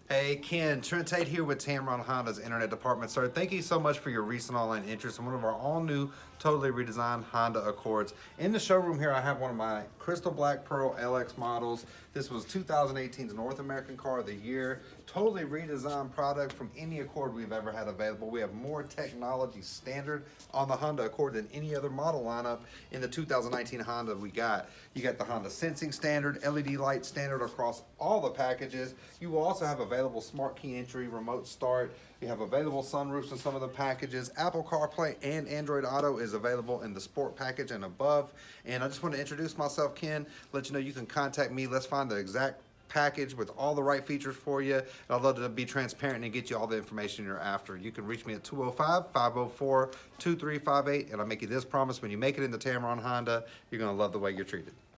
Hey Ken, Trent Tate here with Tamron Honda's Internet Department. Sir, thank you so much for your recent online interest in one of our all-new, totally redesigned Honda Accords. In the showroom here, I have one of my Crystal Black Pearl LX models. This was 2018's North American Car of the Year. Totally redesigned product from any Accord we've ever had available. We have more technology standard on the Honda Accord than any other model lineup in the 2019 Honda we got. You got the Honda Sensing standard, LED light standard across all the packages. You will also have available smart key entry, remote start. You have available sunroofs in some of the packages. Apple CarPlay and Android Auto is available in the Sport package and above. And I just want to introduce myself, Ken, let you know you can contact me. Let's find the exact package with all the right features for you. And I'd love to be transparent and get you all the information you're after. You can reach me at 205-504-2358, and I'll make you this promise: when you make it into Tamron Honda, you're going to love the way you're treated.